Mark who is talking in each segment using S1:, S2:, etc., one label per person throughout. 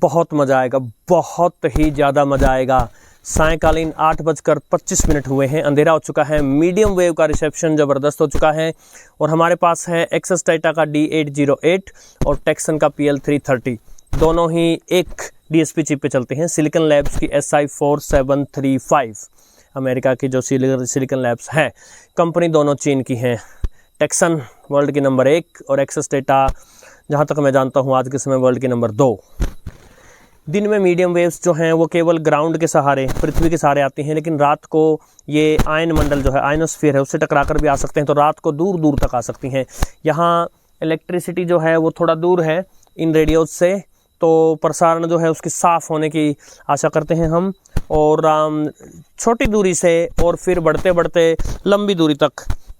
S1: बहुत मज़ा आएगा, बहुत ही ज़्यादा मज़ा आएगा। सायंकालीन 8:25 हुए हैं, अंधेरा हो चुका है, मीडियम वेव का रिसेप्शन ज़बरदस्त हो चुका है और हमारे पास है एक्सेस टाटा का D808 और टेक्सन का PL330, दोनों ही एक DSP चिप पे चलते हैं। सिलिकॉन लैब्स की SI4735 अमेरिका की जो सिलिकॉन लैब्स है कंपनी, दोनों चीन की हैं। टेक्सन वर्ल्ड की नंबर 1 और एक्सेस टाटा जहाँ तक मैं जानता हूँ आज के समय वर्ल्ड की नंबर 2। दिन में मीडियम वेव्स जो हैं वो केवल ग्राउंड के सहारे, पृथ्वी के सहारे आती हैं, लेकिन रात को ये आयन मंडल जो है, आयनोस्फीयर है, उससे टकरा कर भी आ सकते हैं, तो रात को दूर दूर तक आ सकती हैं। यहाँ इलेक्ट्रिसिटी जो है वो थोड़ा दूर है इन रेडियोज से, तो प्रसारण जो है उसकी साफ़ होने की आशा करते हैं हम। और छोटी दूरी से और फिर बढ़ते बढ़ते लंबी दूरी तक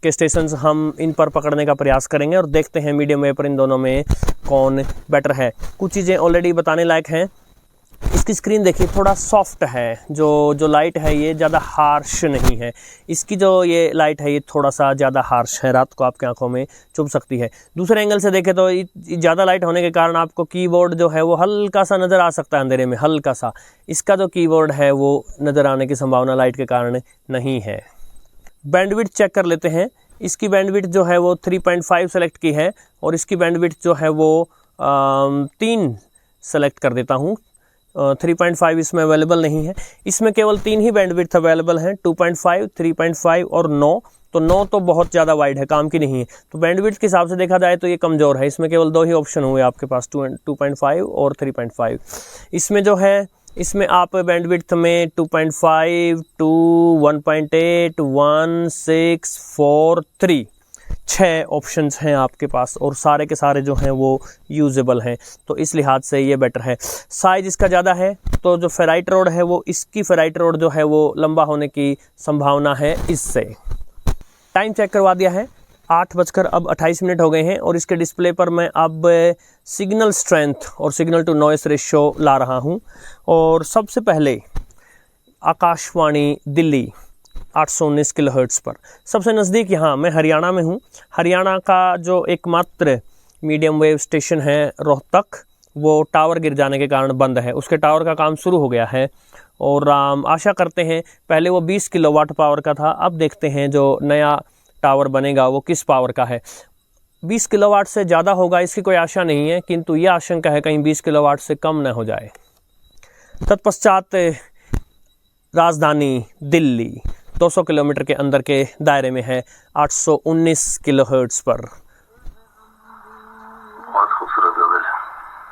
S1: के स्टेशंस हम इन पर पकड़ने का प्रयास करेंगे और देखते हैं मीडियम वेव पर इन दोनों में कौन बेटर है। कुछ चीज़ें ऑलरेडी बताने लायक हैं। इसकी स्क्रीन देखिए, थोड़ा सॉफ्ट है, जो लाइट है ये ज़्यादा हार्श नहीं है। इसकी जो ये लाइट है ये थोड़ा सा ज़्यादा हार्श है, रात को आपकी आंखों में चुभ सकती है। दूसरे एंगल से देखें तो ज़्यादा लाइट होने के कारण आपको कीबोर्ड जो है वो हल्का सा नज़र आ सकता है अंधेरे में, हल्का सा। इसका जो कीबोर्ड है वो नज़र आने की संभावना लाइट के कारण नहीं है। बैंडविड्थ चेक कर लेते हैं। इसकी बैंडविड्थ जो है वो 3.5 सेलेक्ट की है और इसकी बैंडविड्थ जो है वो 3 सेलेक्ट कर देता हूँ। 3.5 इसमें अवेलेबल नहीं है। इसमें केवल 3 ही बैंडविड्थ अवेलेबल हैं, 2.5, 3.5 और 9। तो 9 तो बहुत ज़्यादा वाइड है, काम की नहीं है। तो बैंडविड्थ के हिसाब से देखा जाए तो ये कमज़ोर है। इसमें केवल 2 ही ऑप्शन हुए आपके पास, 2.5 और 3.5। इसमें जो है, इसमें आप बैंडविड्थ में 2.5, 2, 1.8, 1, 6, 4, 3 6 ऑप्शंस हैं आपके पास और सारे के सारे जो हैं वो यूजेबल हैं, तो इस लिहाज से ये बेटर है। साइज़ इसका ज़्यादा है, तो जो फेराइट रोड है वो, इसकी फेराइट रोड जो है वो लंबा होने की संभावना है इससे। टाइम चेक करवा दिया है, 8:28 हो गए हैं और इसके डिस्प्ले पर मैं अब सिग्नल स्ट्रेंथ और सिग्नल टू नॉइस रेशियो ला रहा हूं। और सबसे पहले आकाशवाणी दिल्ली 819 किलोहर्ट्ज़ पर, सबसे नज़दीक यहाँ मैं हरियाणा में हूँ। हरियाणा का जो एकमात्र मीडियम वेव स्टेशन है रोहतक, वो टावर गिर जाने के कारण बंद है। उसके टावर का काम शुरू हो गया है और आशा करते हैं, पहले वो 20 किलोवाट पावर का था, अब देखते हैं जो नया टावर बनेगा वो किस पावर का है। 20 किलोवाट से ज़्यादा होगा इसकी कोई आशा नहीं है, किंतु ये आशंका है कहीं 20 किलोवाट से कम न हो जाए। तत्पश्चात राजधानी दिल्ली 200 किलोमीटर के अंदर के दायरे में है, 819 किलोहर्ट्ज़ पर।
S2: बहुत खूबसूरत गज़ल।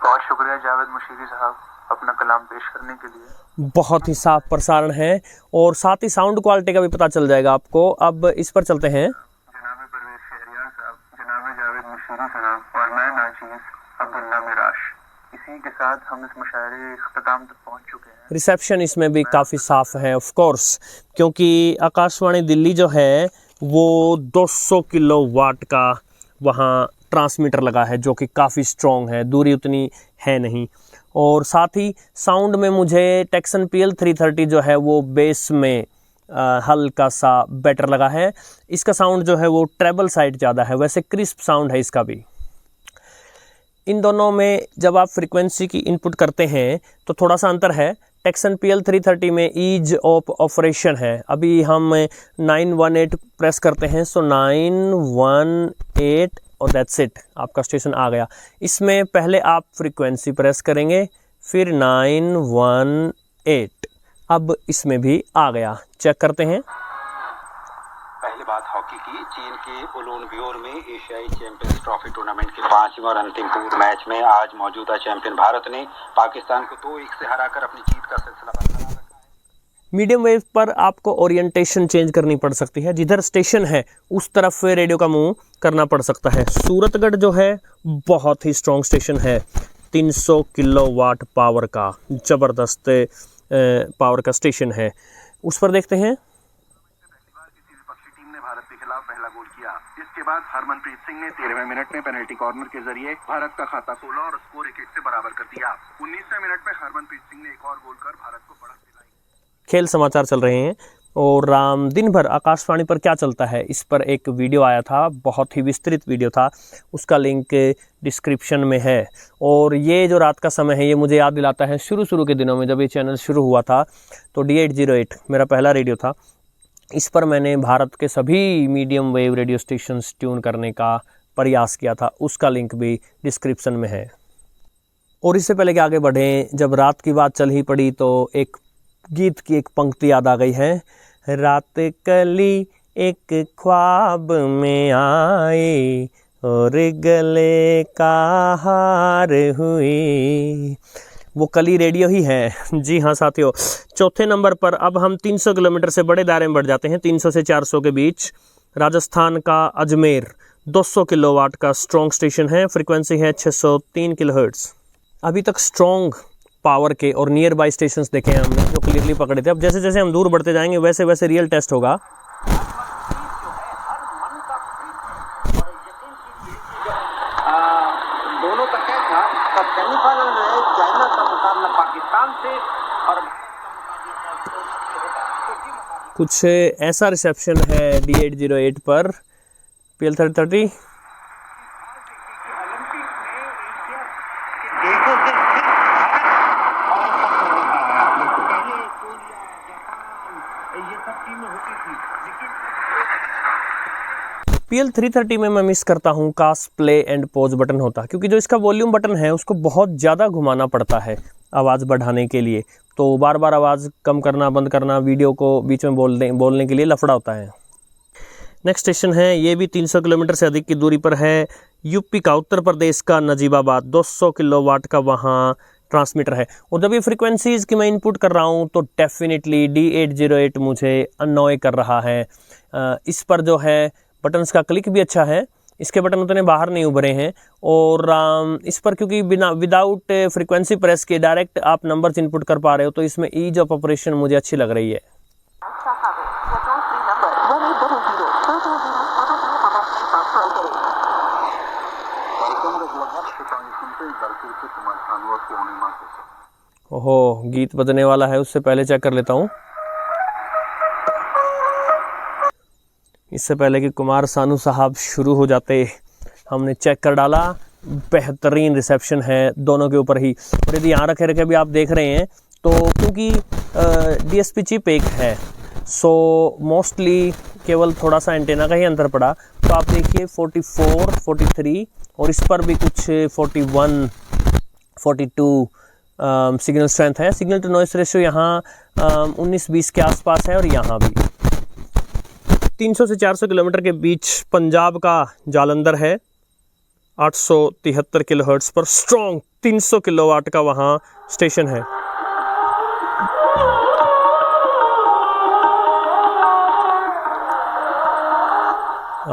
S2: बहुत शुक्रिया जावेद मुशीरी साहब अपना कलाम पेश करने के लिए।
S1: बहुत ही साफ प्रसारण है और साथ ही साउंड क्वालिटी का भी पता चल जाएगा आपको। अब इस पर चलते हैं।
S2: जनाब परवेज शहरियार साहब, जनाब जावेद मुशीरी साहब और मैं नाचीज़ अब्दुल्ला मिराश, इसी के साथ हम इस मुशायरे इख्तिताम तक पहुंच चुके हैं।
S1: रिसेप्शन इसमें भी काफ़ी साफ़ है ऑफ कोर्स, क्योंकि आकाशवाणी दिल्ली जो है वो 200 किलोवाट का वहाँ ट्रांसमीटर लगा है, जो कि काफ़ी स्ट्रॉन्ग है, दूरी उतनी है नहीं। और साथ ही साउंड में मुझे टेक्सन PL330 जो है वो बेस में हल्का सा बेटर लगा है। इसका साउंड जो है वो ट्रेबल साइड ज़्यादा है, वैसे क्रिस्प साउंड है इसका भी। इन दोनों में जब आप फ्रीक्वेंसी की इनपुट करते हैं तो थोड़ा सा अंतर है। टेक्सन PL330 में ईज ऑफ ऑपरेशन है। अभी हम 918 प्रेस करते हैं, सो 918 और दैट्स इट, आपका स्टेशन आ गया। इसमें पहले आप फ्रीक्वेंसी प्रेस करेंगे, फिर 918, अब इसमें भी आ गया। चेक करते हैं।
S3: पहली बात हॉकी की, चीन के उलूनब्योर में एशियाई चैंपियंस ट्रॉफी टूर्नामेंट के 5वें और अंतिम पूर्व मैच में आज मौजूदा चैंपियन भारत ने पाकिस्तान को 2-1 से हराकर अपनी जीत का सिलसिला बरकरार रखा है।
S1: मीडियम वेव पर आपको ओरिएंटेशन चेंज करनी पड़ सकती है, जिधर स्टेशन है उस तरफ रेडियो का मूव करना पड़ सकता है। सूरतगढ़ जो है बहुत ही स्ट्रॉन्ग स्टेशन है, 300 किलोवाट पावर का ज़बरदस्त पावर का स्टेशन है, उस पर देखते हैं।
S2: भारत के खिलाफ पहला गोल किया। इसके बाद हरमनप्रीत सिंह ने 13वें मिनट में पेनल्टी कॉर्नर के जरिए भारत का खाता खोला और स्कोर 1-1 से बराबर कर दिया। 19वें मिनट में हरमनप्रीत सिंह ने एक और गोल कर भारत को बढ़त दिलाई।
S1: खेल समाचार चल रहे हैं। और दिन भर आकाशवाणी पर क्या चलता है इस पर एक वीडियो आया था, बहुत ही विस्तृत वीडियो था, उसका लिंक डिस्क्रिप्शन में है। और ये जो रात का समय है ये मुझे याद दिलाता है शुरू के दिनों में जब ये चैनल शुरू हुआ था तो D808 मेरा पहला रेडियो था। इस पर मैंने भारत के सभी medium wave radio stations tune करने का प्रयास किया था, उसका लिंक भी डिस्क्रिप्शन में है। और इससे पहले कि आगे बढ़ें, जब रात की बात चल ही पड़ी तो एक गीत की एक पंक्ति याद आ गई है। रात कली एक ख्वाब में आए और गले का हार हुई, वो कली रेडियो ही है। जी हाँ साथियों, चौथे नंबर पर अब हम 300 किलोमीटर से बड़े दायरे में बढ़ जाते हैं, 300 से 400 के बीच। राजस्थान का अजमेर 200 किलोवाट का स्ट्रॉन्ग स्टेशन है, फ्रीक्वेंसी है 603 किलोहर्ट्ज़। अभी तक स्ट्रॉन्ग पावर के और नियर बाई स्टेशंस देखे हैं हमने जो क्लियरली पकड़े थे। अब जैसे जैसे हम दूर बढ़ते जाएंगे वैसे वैसे रियल टेस्ट होगा।
S3: दोनों का क्या था, तब सेमीफाइनल में चाइना का मुकाबला पाकिस्तान से और
S1: कुछ ऐसा रिसेप्शन है D808 पर PL330। PL330 में मैं मिस करता हूँ काश प्ले एंड पॉज बटन होता, क्योंकि जो इसका वॉल्यूम बटन है उसको बहुत ज़्यादा घुमाना पड़ता है आवाज़ बढ़ाने के लिए, तो बार बार आवाज़ कम करना बंद करना, वीडियो को बीच में बोलने के लिए लफड़ा होता है। नेक्स्ट स्टेशन है, ये भी 300 किलोमीटर से अधिक की दूरी पर है, यूपी का, उत्तर प्रदेश का नजीबाबाद, 200 किलोवाट का वहाँ ट्रांसमीटर है। और जब ये फ्रीक्वेंसीज़ की मैं इनपुट कर रहा हूँ तो डेफिनेटली D808 मुझे अननॉय कर रहा है। इस पर जो है बटन्स का क्लिक भी अच्छा है, इसके बटन उतने बाहर नहीं उभरे हैं। और इस पर क्योंकि विदाउट फ्रीक्वेंसी प्रेस के डायरेक्ट आप नंबर्स इनपुट कर पा रहे हो तो इसमें ईज ऑफ ऑपरेशन मुझे अच्छी लग रही है। ओहो, गीत बजने वाला है, उससे पहले चेक कर लेता हूँ। इससे पहले कि कुमार सानू साहब शुरू हो जाते हमने चेक कर डाला, बेहतरीन रिसेप्शन है दोनों के ऊपर ही। और यदि यहाँ रखे भी आप देख रहे हैं तो क्योंकि DSP चिप एक है, सो मोस्टली केवल थोड़ा सा एंटेना का ही अंतर पड़ा। तो आप देखिए 44, 43 और इस पर भी कुछ 41, 42 सिग्नल स्ट्रेंथ है। सिग्नल टू नॉइस रेशियो यहाँ 19-20 के आसपास है। और यहाँ भी 300 से 400 किलोमीटर के बीच पंजाब का जालंधर है, 873 किलोहर्ट्ज़ पर स्ट्रॉन्ग 300 किलोवाट का वहाँ स्टेशन है।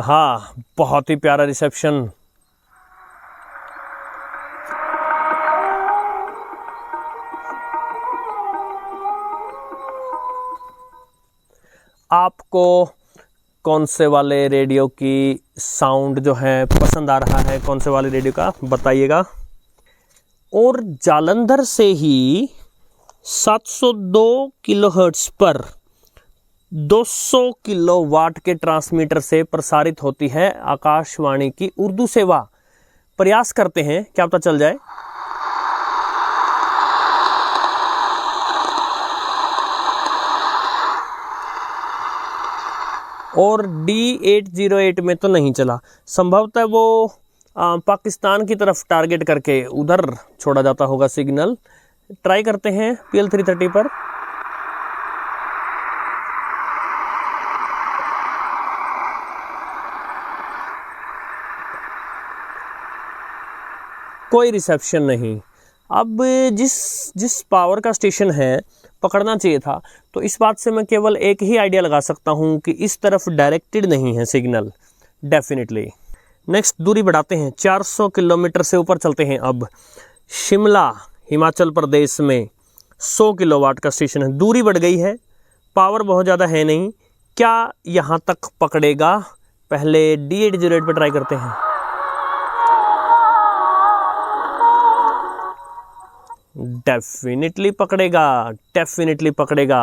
S1: हाँ, बहुत ही प्यारा रिसेप्शन। आपको कौन से वाले रेडियो की साउंड जो है पसंद आ रहा है, कौन से वाले रेडियो का बताइएगा। और जालंधर से ही 702 किलोहर्ट्ज़ पर 200 किलोवाट के ट्रांसमीटर से प्रसारित होती है आकाशवाणी की उर्दू सेवा। प्रयास करते हैं, क्या पता चल जाए। और D808 में तो नहीं चला, संभवतः वो पाकिस्तान की तरफ टारगेट करके उधर छोड़ा जाता होगा सिग्नल। ट्राई करते हैं PL330 पर। कोई रिसेप्शन नहीं। अब जिस पावर का स्टेशन है पकड़ना चाहिए था, तो इस बात से मैं केवल एक ही आइडिया लगा सकता हूँ कि इस तरफ डायरेक्टेड नहीं है सिग्नल डेफिनेटली। नेक्स्ट दूरी बढ़ाते हैं, 400 किलोमीटर से ऊपर चलते हैं। अब शिमला हिमाचल प्रदेश में 100 किलोवाट का स्टेशन है। दूरी बढ़ गई है, पावर बहुत ज़्यादा है नहीं, क्या यहाँ तक पकड़ेगा? पहले D808 पर ट्राई करते हैं। डेफिनेटली पकड़ेगा, डेफिनेटली पकड़ेगा।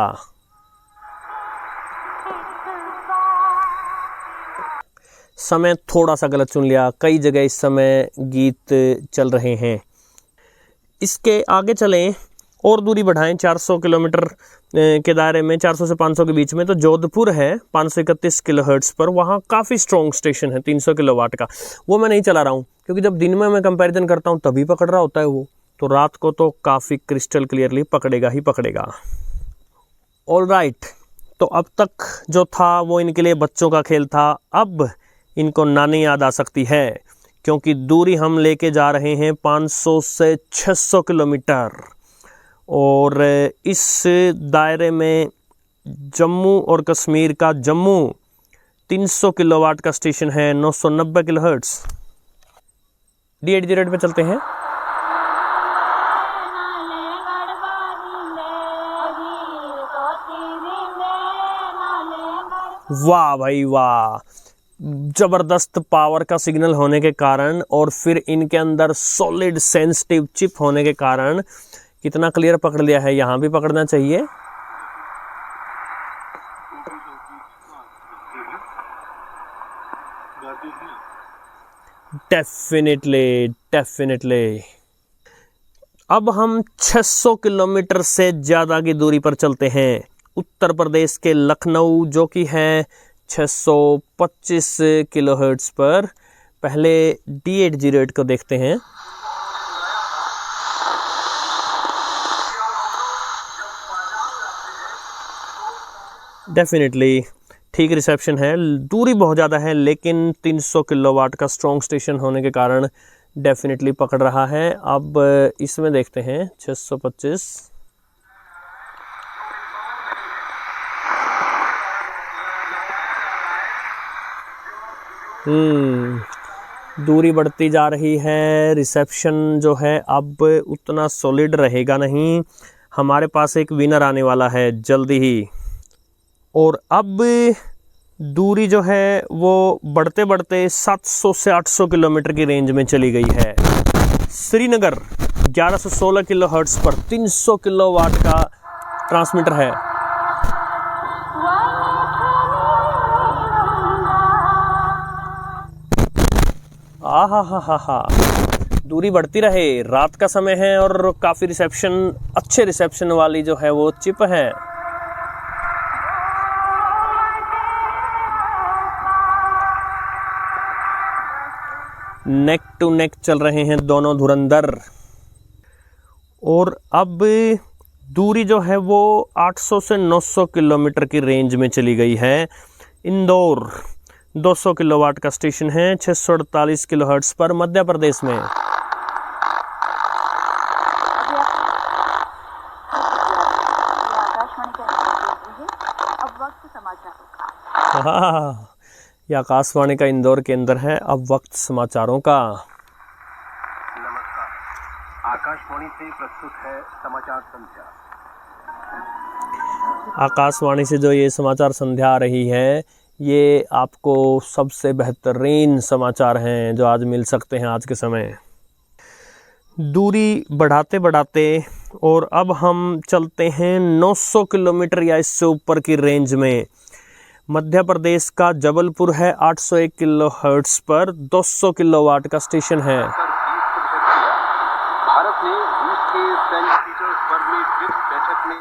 S1: समय थोड़ा सा गलत चुन लिया, कई जगह इस समय गीत चल रहे हैं। इसके आगे चलें और दूरी बढ़ाएं 400 किलोमीटर के दायरे में, 400 से 500 के बीच में, तो जोधपुर है 531 किलोहर्ट्ज़ पर। वहाँ काफ़ी स्ट्रॉन्ग स्टेशन है 300 किलोवाट का। वो मैं नहीं चला रहा हूँ क्योंकि जब दिन में मैं कंपैरिजन करता हूँ तभी पकड़ रहा होता है वो, तो रात को तो काफ़ी क्रिस्टल क्लियरली पकड़ेगा ही पकड़ेगा। ऑल राइट, तो अब तक जो था वो इनके लिए बच्चों का खेल था। अब इनको नानी याद आ सकती है क्योंकि दूरी हम लेके जा रहे हैं 500 से 600 किलोमीटर, और इस दायरे में जम्मू और कश्मीर का जम्मू 300 किलोवाट का स्टेशन है, 990 किलोहर्ट्ज़। D808 पे चलते हैं। वाह भाई वाह, जबरदस्त पावर का सिग्नल होने के कारण और फिर इनके अंदर सॉलिड सेंसिटिव चिप होने के कारण कितना क्लियर पकड़ लिया है। यहाँ भी पकड़ना चाहिए। डेफिनेटली। अब हम 600 किलोमीटर से ज़्यादा की दूरी पर चलते हैं। उत्तर प्रदेश के लखनऊ, जो कि है 625 किलोहर्ट्ज़ पर। पहले D808 को देखते हैं। डेफिनेटली ठीक रिसेप्शन है, दूरी बहुत ज़्यादा है लेकिन 300 किलोवाट का स्ट्रॉन्ग स्टेशन होने के कारण डेफिनेटली पकड़ रहा है। अब इसमें देखते हैं 625। दूरी बढ़ती जा रही है। रिसेप्शन जो है अब उतना सॉलिड रहेगा नहीं। हमारे पास एक विनर आने वाला है जल्दी ही। और अब दूरी जो है वो बढ़ते बढ़ते 700 से 800 किलोमीटर की रेंज में चली गई है। श्रीनगर 1116 किलोहर्ट्ज़ पर 300 किलोवाट का ट्रांसमीटर है। आहा, दूरी बढ़ती रहे। रात का समय है और काफ़ी अच्छे रिसेप्शन वाली जो है वो चिप है। नेक टू नेक चल रहे हैं दोनों धुरंधर। और अब दूरी जो है वो 800 से 900 किलोमीटर की रेंज में चली गई है। इंदौर 200 किलोवाट का स्टेशन है, 648 किलोहर्ट्ज़ पर, मध्य प्रदेश में। हाँ, यह आकाशवाणी का इंदौर के अंदर है। अब वक्त समाचारों का।
S4: नमस्कार, आकाशवाणी से प्रस्तुत है समाचार संध्या।
S1: आकाशवाणी से जो ये समाचार संध्या आ रही है, ये आपको सबसे बेहतरीन समाचार हैं जो आज मिल सकते हैं आज के समय। दूरी बढ़ाते बढ़ाते और अब हम चलते हैं 900 किलोमीटर या इससे ऊपर की रेंज में। मध्य प्रदेश का जबलपुर है 801 किलोहर्ट्ज़ पर, 200 किलोवाट का स्टेशन है।
S4: भारत ने रूस के सेंट पीटर्सबर्ग में ब्रिक्स बैठक में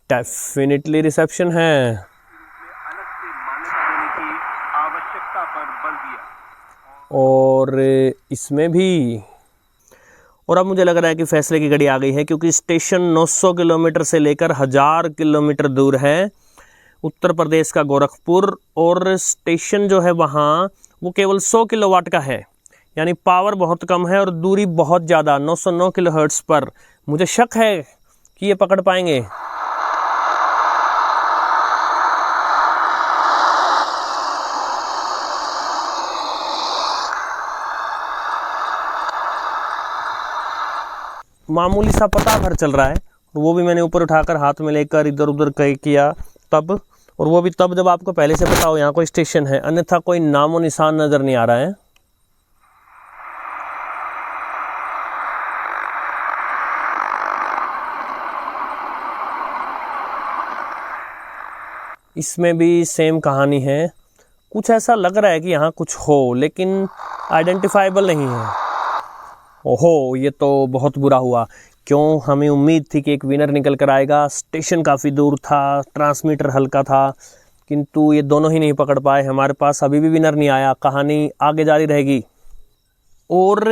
S1: डेफिनेटली रिसेप्शन है।
S4: अलग से मान्यता देने की आवश्यकता पर बल दिया।
S1: और इसमें भी, और अब मुझे लग रहा है कि फैसले की घड़ी आ गई है क्योंकि स्टेशन 900 किलोमीटर से लेकर 1000 किलोमीटर दूर है, उत्तर प्रदेश का गोरखपुर। और स्टेशन जो है वहाँ वो केवल 100 किलोवाट का है, यानी पावर बहुत कम है और दूरी बहुत ज़्यादा 909 किलोहर्ट्ज़ पर। मुझे शक है कि ये पकड़ पाएंगे। मामूली सा पता भर चल रहा है, वो भी मैंने ऊपर उठाकर हाथ में लेकर इधर उधर किया तब, और वो भी तब जब आपको पहले से पता हो यहाँ कोई स्टेशन है, अन्यथा कोई नामो निशान नज़र नहीं आ रहा है। इसमें भी सेम कहानी है। कुछ ऐसा लग रहा है कि यहाँ कुछ हो, लेकिन आइडेंटिफाइबल नहीं है। ओहो, ये तो बहुत बुरा हुआ। क्यों, हमें उम्मीद थी कि एक विनर निकल कर आएगा। स्टेशन काफ़ी दूर था, ट्रांसमीटर हल्का था, किंतु ये दोनों ही नहीं पकड़ पाए। हमारे पास अभी भी विनर नहीं आया। कहानी आगे जारी रहेगी। और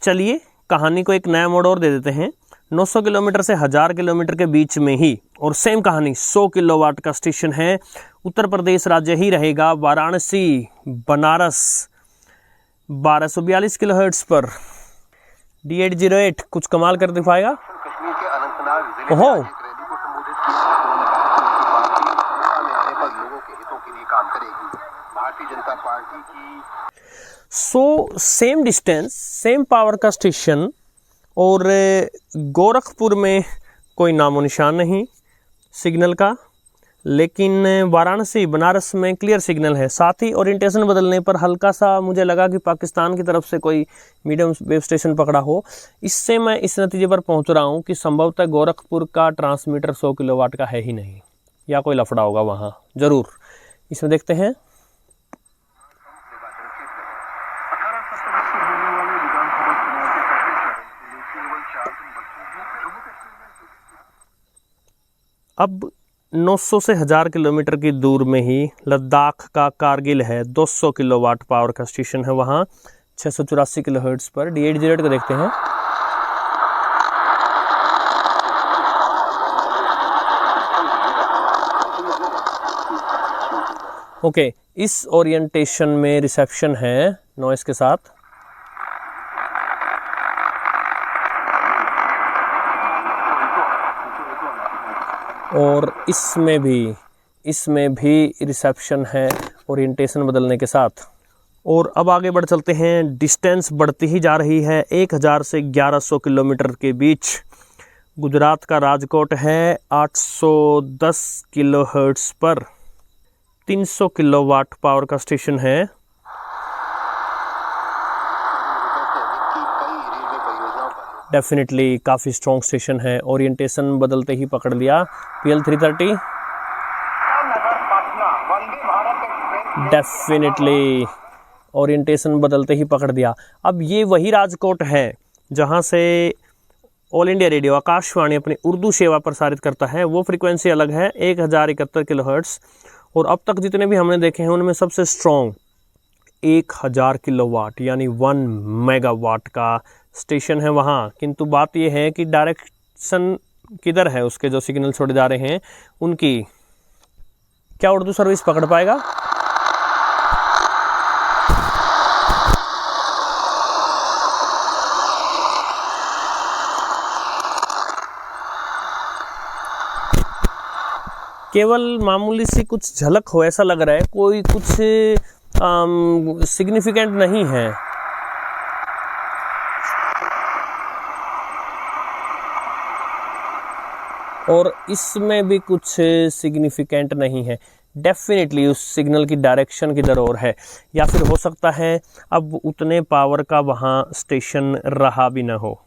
S1: चलिए कहानी को एक नया मोड़ और दे देते हैं। 900 किलोमीटर से 1000 किलोमीटर के बीच में ही, और सेम कहानी 100 किलोवाट का स्टेशन है। उत्तर प्रदेश राज्य ही रहेगा। वाराणसी बनारस 1242 किलोहर्ट्ज़ पर D808 कुछ कमाल कर दिखाएगा।
S4: कश्मीर के अनंतनाग जिले
S1: ओहो,
S4: में एक रैली को संबोधित किया। उन्होंने कहा कि पार्टी में आने पर लोगों के हितों के लिए काम करेगी। भारतीय जनता पार्टी की
S1: सेम डिस्टेंस, सेम पावर का स्टेशन, और गोरखपुर में कोई नामो निशान नहीं सिग्नल का, लेकिन वाराणसी बनारस में क्लियर सिग्नल है। साथ ही ओरिएंटेशन बदलने पर हल्का सा मुझे लगा कि पाकिस्तान की तरफ से कोई मीडियम वेव स्टेशन पकड़ा हो। इससे मैं इस नतीजे पर पहुंच रहा हूं कि संभवतः गोरखपुर का ट्रांसमीटर 100 किलोवाट का है ही नहीं, या कोई लफड़ा होगा वहां ज़रूर। इसमें देखते हैं। अब 900 से 1000 किलोमीटर की दूर में ही लद्दाख का कारगिल है। 200 किलोवाट पावर का स्टेशन है वहाँ, 684 किलोहर्ट्ज़ पर। D808 को देखते हैं। ओके, इस ओरिएंटेशन में रिसेप्शन है नॉइस के साथ। और इसमें भी रिसेप्शन है ओरिएंटेशन बदलने के साथ। और अब आगे बढ़ चलते हैं। डिस्टेंस बढ़ती ही जा रही है 1000 से 1100 किलोमीटर के बीच। गुजरात का राजकोट है 810 किलोहर्ट्ज़ पर, 300 किलोवाट पावर का स्टेशन है। डेफिनेटली काफ़ी स्ट्रॉन्ग स्टेशन है। ओरिएंटेशन बदलते ही पकड़ लिया। PL330 डेफिनेटली ओरिएंटेशन बदलते ही पकड़ दिया। अब ये वही राजकोट है जहाँ से ऑल इंडिया रेडियो आकाशवाणी अपनी उर्दू सेवा प्रसारित करता है। वो फ्रीक्वेंसी अलग है, 1071 किलोहर्ट्ज़। और अब तक जितने भी हमने देखे हैं उनमें सबसे स्ट्रॉन्ग 1000 किलोवाट यानी 1 मेगावाट का स्टेशन है वहाँ। किंतु बात यह है कि डायरेक्शन किधर है उसके, जो सिग्नल छोड़े जा रहे हैं उनकी। क्या उर्दू सर्विस पकड़ पाएगा? केवल मामूली सी कुछ झलक हो ऐसा लग रहा है, कोई कुछ सिग्निफिकेंट नहीं है। और इसमें भी कुछ सिग्निफिकेंट नहीं है। डेफिनेटली उस सिग्नल की डायरेक्शन किधर और है, या फिर हो सकता है अब उतने पावर का वहाँ स्टेशन रहा भी ना हो।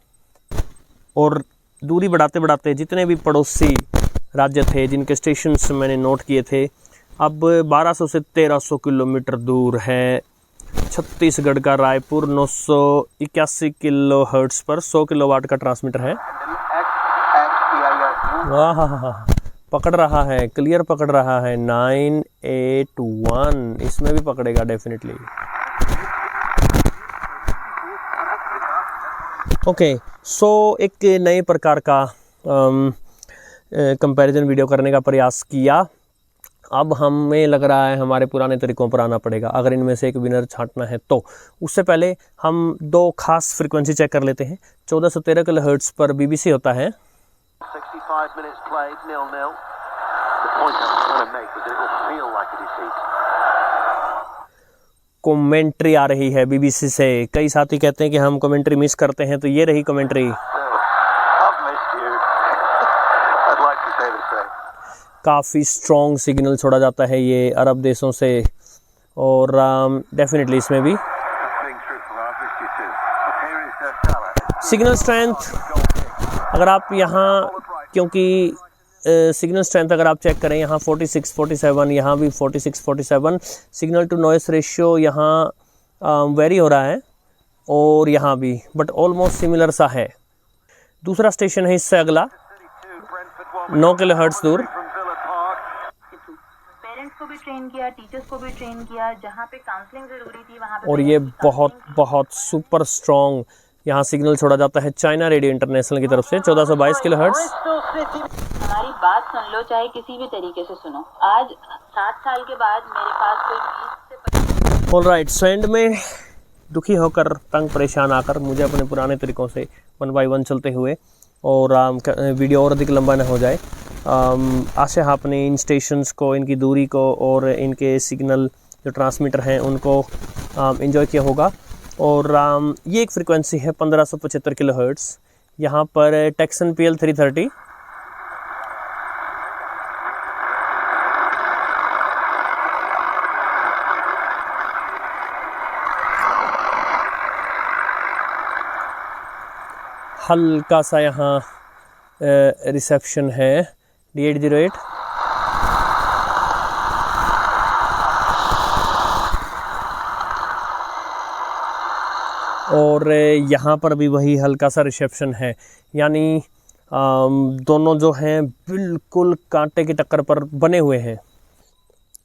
S1: और दूरी बढ़ाते बढ़ाते जितने भी पड़ोसी राज्य थे जिनके स्टेशंस मैंने नोट किए थे, अब 1200 से 1300 किलोमीटर दूर है छत्तीसगढ़ का रायपुर 981 किलोहर्ट्ज़ पर 100 किलोवाट का ट्रांसमीटर है। वाह, पकड़ रहा है, क्लियर पकड़ रहा है। 981 इसमें भी पकड़ेगा डेफिनेटली। ओके, सो एक नए प्रकार का कंपैरिजन वीडियो करने का प्रयास किया। अब हमें लग रहा है हमारे पुराने तरीकों पर आना पड़ेगा अगर इनमें से एक विनर छांटना है तो। उससे पहले हम दो खास फ्रीक्वेंसी चेक कर लेते हैं। 1413 किलोहर्ट्ज़ पर BBC होता है।
S4: 65 minutes played, 0-0. The point I'm trying to make is that it will feel like a defeat.
S1: Commentary आ रही है BBC से। कई साथी कहते हैं कि हम कमेंट्री मिस करते हैं, तो ये रही commentary.
S4: I've missed you. I'd like to say the same.
S1: काफ़ी स्ट्रॉन्ग सिग्नल छोड़ा जाता है ये अरब देशों से, और डेफिनेटली इसमें भी सिग्नल स्ट्रेंथ। अगर आप यहाँ, क्योंकि सिग्नल स्ट्रेंथ अगर आप चेक करें, यहाँ 46, 47, यहाँ भी 46, 47। सिग्नल टू नॉइस रेशियो यहाँ वेरी हो रहा है और यहाँ भी, बट ऑलमोस्ट सिमिलर सा है। दूसरा स्टेशन है इससे अगला 9 किलोहर्ट्ज़ दूर।
S5: पेरेंट्स को भी ट्रेन किया, टीचर्स को भी ट्रेन किया, जहाँ पे काउंसलिंग जरूरी थी वहाँ पे।
S1: और ये बहुत सुपर स्ट्रॉन्ग यहाँ सिग्नल छोड़ा जाता है चाइना रेडियो इंटरनेशनल की तरफ से 1422 किलोहर्ट्ज़।
S5: हमारी बात सुन लो, चाहे किसी भी तरीके से सुनो। आज 7 साल के बाद मेरे पास कोई 20 से 25।
S1: ऑलराइट, सो एंड में दुखी होकर, तंग परेशान आकर मुझे अपने पुराने तरीक़ों से 1 बाय 1 चलते हुए, और वीडियो और अधिक लंबा ना हो जाए, आशा है आपने इन स्टेशंस को, इनकी दूरी को और इनके सिग्नल जो ट्रांसमीटर हैं उनको एंजॉय किया होगा। और ये एक फ्रीक्वेंसी है 1575 किलोहर्ट्ज़। यहाँ पर टेक्सन PL 330, हल्का सा यहाँ रिसेप्शन है D808। और यहाँ पर भी वही हल्का सा रिसेप्शन है, यानी दोनों जो हैं बिल्कुल कांटे की टक्कर पर बने हुए हैं।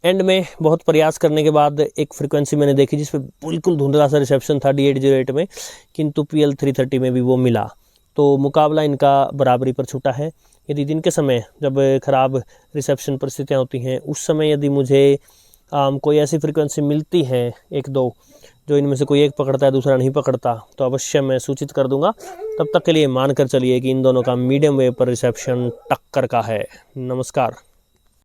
S1: एंड में बहुत प्रयास करने के बाद एक फ्रीक्वेंसी मैंने देखी जिस पे बिल्कुल धुंधला सा रिसेप्शन था D808 में, किंतु PL 330 में भी वो मिला। तो मुकाबला इनका बराबरी पर छूटा है। यदि दिन के समय जब ख़राब रिसेप्शन परिस्थितियाँ होती हैं, उस समय यदि मुझे कोई ऐसी फ्रीक्वेंसी मिलती है 1-2 जो इनमें से कोई एक पकड़ता है दूसरा नहीं पकड़ता, तो अवश्य मैं सूचित कर दूंगा। तब तक के लिए मान कर चलिए कि इन दोनों का मीडियम वेव पर रिसेप्शन टक्कर का है। नमस्कार।